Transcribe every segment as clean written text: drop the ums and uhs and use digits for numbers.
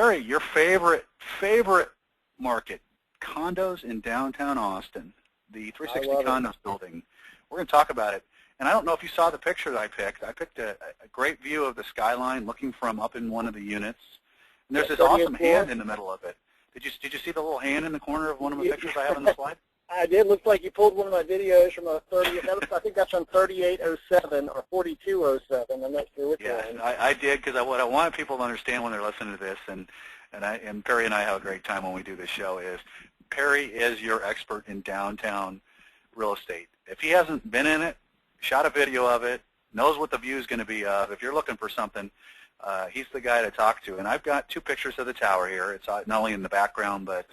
Perry, your favorite market, condos in downtown Austin, the 360 Condos building. We're going to talk about it. And I don't know if you saw the picture that I picked. I picked a great view of the skyline looking from up in one of the units. And there's this awesome hand in the middle of it. Did you see the little hand in the corner of one of the pictures I have on the slide? I did. Looks like you pulled one of my videos from a 30. I think that's on 3807 or 4207. I'm not sure which one. I did, because what I want people to understand when they're listening to this, and Perry and I have a great time when we do this show, is Perry is your expert in downtown real estate. If he hasn't been in it, shot a video of it, knows what the view is going to be of, if you're looking for something, he's the guy to talk to. And I've got two pictures of the tower here. It's not only in the background, but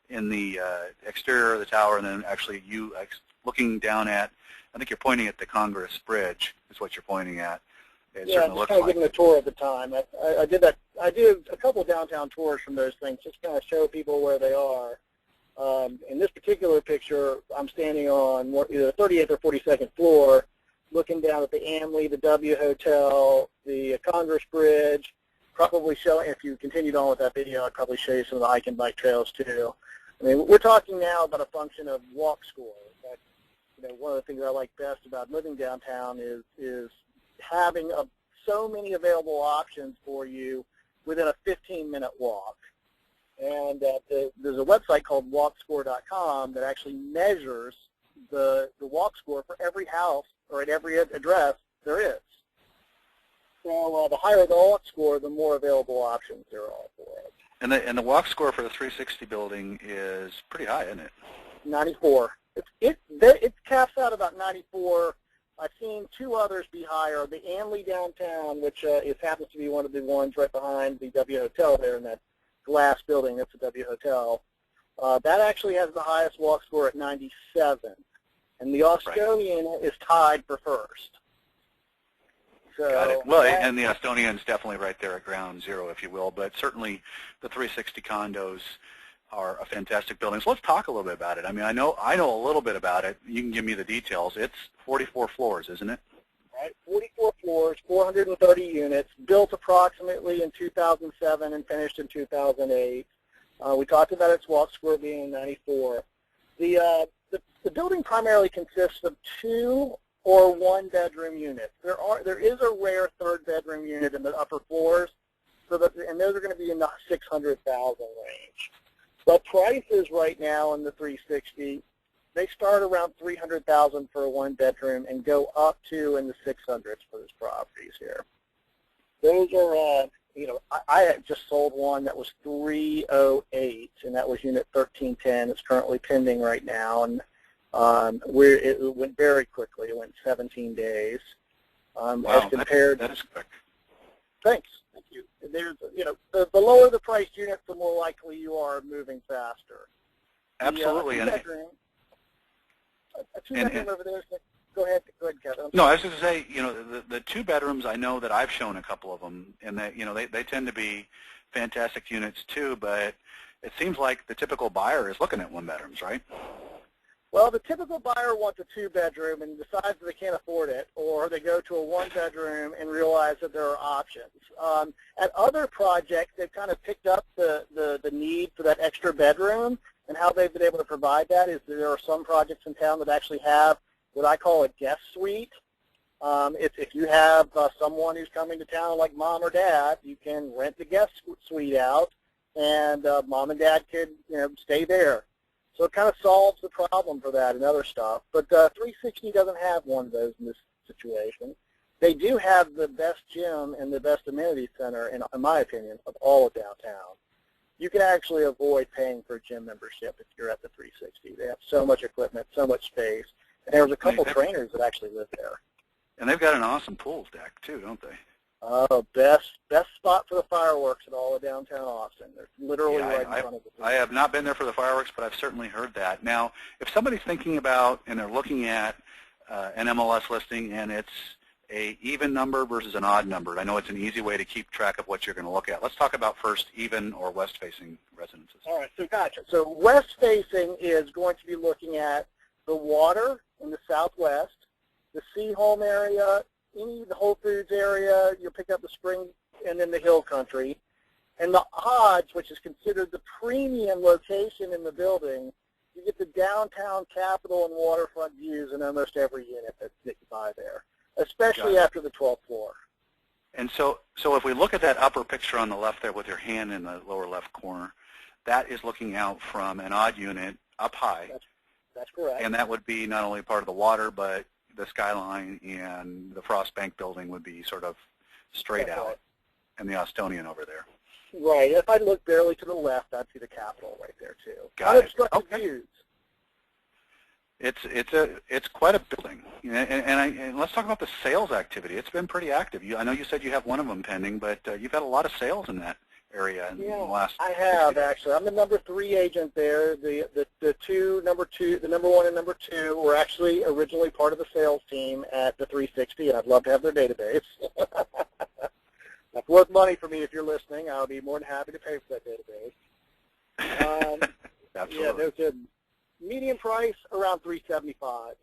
in the exterior of the tower, and then actually you looking down at, I think you're pointing at the Congress Bridge is what you're pointing at. Yeah, just kind of giving a tour at the time. I did that. I did a couple of downtown tours from those things, just kind of show people where they are. In this particular picture, I'm standing on either the 38th or 42nd floor, looking down at the Amley, the W Hotel, the Congress Bridge. Probably show, if you continued on with that video, I'd probably show you some of the hike and bike trails too. I mean, we're talking now about a function of walk score. In fact, one of the things I like best about living downtown is having so many available options for you within a 15-minute walk. And there's a website called walkscore.com that actually measures the walk score for every house or at every address there is. So the higher the walk score, the more available options there are for it. And the walk score for the 360 building is pretty high, isn't it? 94. It caps out about 94. I've seen two others be higher. The Amley downtown, which happens to be one of the ones right behind the W Hotel there in that glass building. That's the W Hotel. That actually has the highest walk score at 97. And the Austonian is tied for first. So, got it. Well, and the Estonian's definitely right there at ground zero, if you will, but certainly the 360 condos are a fantastic building. So let's talk a little bit about it. I mean, I know a little bit about it. You can give me the details. It's 44 floors, isn't it? Right, 44 floors, 430 units, built approximately in 2007 and finished in 2008. We talked about its walk score being 94. The building primarily consists of 2 or 1-bedroom units. There is a rare 3rd bedroom unit in the upper floors, and those are going to be in the 600,000 range. But prices right now in the 360, they start around 300,000 for a 1-bedroom and go up to in the 600s for those properties here. Those are, I had just sold one that was 308, and that was unit 1310. It's currently pending right now, and it went very quickly. It went 17 days. Wow, as compared, that is quick. Thanks. Thank you. There's, the lower the priced unit, the more likely you are moving faster. Absolutely. A two-bedroom over there. Go ahead, Kevin. No, I was just going to say, the 2 bedrooms, I know that I've shown a couple of them, and that, they tend to be fantastic units too, but it seems like the typical buyer is looking at 1-bedrooms, right? Well, the typical buyer wants a 2-bedroom and decides that they can't afford it, or they go to a 1-bedroom and realize that there are options. At other projects, they've kind of picked up the need for that extra bedroom, and how they've been able to provide that is there are some projects in town that actually have what I call a guest suite. If you have someone who's coming to town like mom or dad, you can rent the guest suite out, and mom and dad could stay there. So it kind of solves the problem for that and other stuff. But 360 doesn't have one of those in this situation. They do have the best gym and the best amenity center, in my opinion, of all of downtown. You can actually avoid paying for a gym membership if you're at the 360. They have so much equipment, so much space. And there's a couple trainers that actually live there. And they've got an awesome pool deck, too, don't they? Oh, best spot for the fireworks in all of downtown Austin. They're literally right in front of the pool. I have not been there for the fireworks, but I've certainly heard that. Now, if somebody's thinking about and they're looking at an MLS listing and it's a even number versus an odd number, I know it's an easy way to keep track of what you're going to look at. Let's talk about first even or west-facing residences. All right, so gotcha. So west-facing is going to be looking at the water in the southwest, the Seaholm area, the Whole Foods area, you'll pick up the spring, and then the hill country. And the odds, which is considered the premium location in the building, you get the downtown Capitol and waterfront views in almost every unit that you buy there, especially after the 12th floor. And so if we look at that upper picture on the left there with your hand in the lower left corner, that is looking out from an odd unit up high. That's correct. And that would be not only part of the water, but the skyline and the Frost Bank building would be sort of straight out, right. And the Austonian over there. Right. If I look barely to the left, I'd see the Capitol right there too. Got it. Unobstructed views. It's quite a building, and let's talk about the sales activity. It's been pretty active. I know you said you have one of them pending, but you've had a lot of sales in that area in the last. I have actually. I'm the number 3 agent there. The number 1 and number 2 were actually originally part of the sales team at the 360, and I'd love to have their database. That's worth money for me if you're listening. I'll be more than happy to pay for that database. Absolutely. Yeah, there's a median price around $375,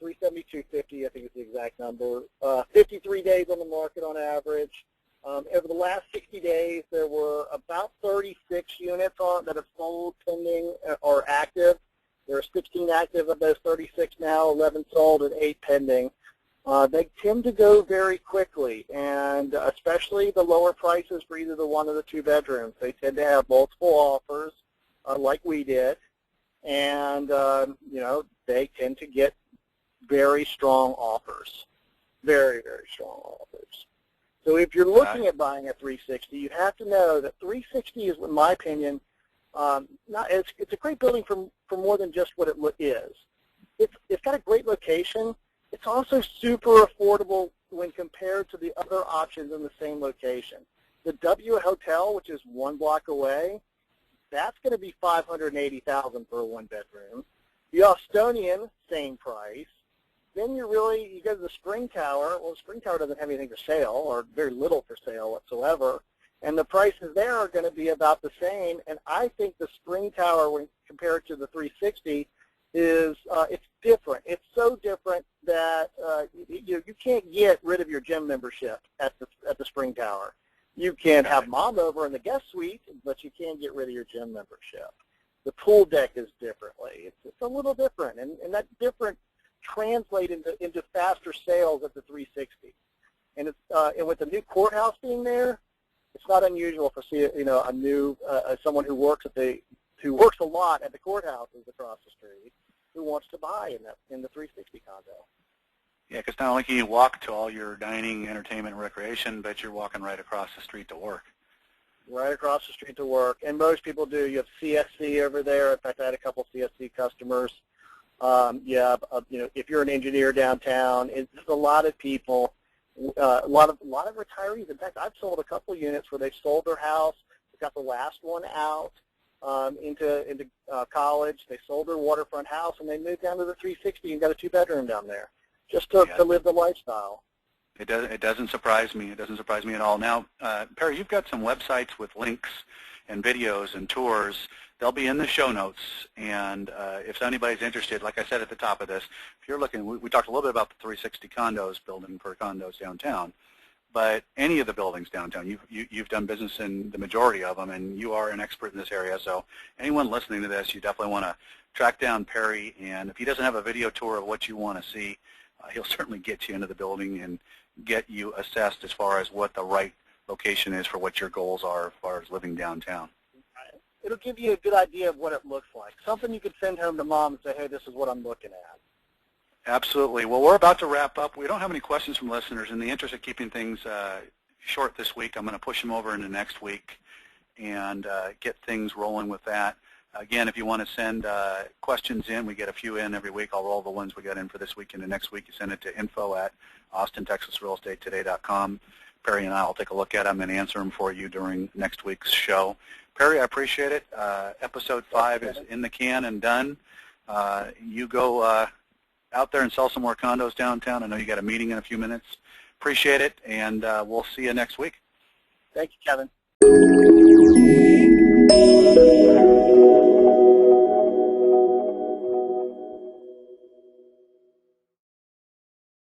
$372.50, I think is the exact number. 53 days on the market on average. Over the last 60 days, there were about 36 units that have sold, pending, or active. There are 16 active of those 36 now, 11 sold, and 8 pending. They tend to go very quickly, and especially the lower prices for either the 1 or the 2 bedrooms. They tend to have multiple offers, like we did, and they tend to get very strong offers, very, very strong offers. So if you're looking at buying a 360, you have to know that 360 is, in my opinion, it's a great building for more than just what it is. It's got a great location. It's also super affordable when compared to the other options in the same location. The W Hotel, which is 1 block away, that's going to be $580,000 for a 1-bedroom. The Austonian, same price. Then you go to the Spring Tower. Well, the Spring Tower doesn't have anything for sale, or very little for sale whatsoever, and the prices there are going to be about the same. And I think the Spring Tower, when compared to the 360, is it's different. It's so different that you can't get rid of your gym membership at the Spring Tower. You can have mom over in the guest suite, but you can't get rid of your gym membership. The pool deck is differently. It's a little different, and that different translate into faster sales at the 360. And and with the new courthouse being there, it's not unusual to see a new someone who works a lot at the courthouses across the street who wants to buy in the 360 condo. Yeah, because not only can you walk to all your dining, entertainment, and recreation, but you're walking right across the street to work. Right across the street to work, and most people do. You have CSC over there. In fact, I had a couple CSC customers. If you're an engineer downtown, it's a lot of people, a lot of retirees. In fact, I've sold a couple units where they've sold their house, they got the last one out into college. They sold their waterfront house, and they moved down to the 360 and got a 2-bedroom down there, just to live the lifestyle. It doesn't surprise me. It doesn't surprise me at all. Now, Perry, you've got some websites with links and videos and tours. They'll be in the show notes, and if anybody's interested, like I said at the top of this, if you're looking, we talked a little bit about the 360 condos, building for condos downtown, but any of the buildings downtown, you've done business in the majority of them, and you are an expert in this area, so anyone listening to this, you definitely want to track down Perry, and if he doesn't have a video tour of what you want to see, he'll certainly get you into the building and get you assessed as far as what the right location is for what your goals are as far as living downtown. It'll give you a good idea of what it looks like. Something you could send home to mom and say, hey, this is what I'm looking at. Absolutely. Well, we're about to wrap up. We don't have any questions from listeners. In the interest of keeping things short this week, I'm going to push them over into next week and get things rolling with that. Again, if you want to send questions in, we get a few in every week. I'll roll the ones we got in for this week into next week. You send it to info@AustinTexasRealEstate.today.com. Perry and I will take a look at them and answer them for you during next week's show. Perry, I appreciate it. Episode 5 is in the can and done. You go out there and sell some more condos downtown. I know you got a meeting in a few minutes. Appreciate it, and we'll see you next week. Thank you, Kevin.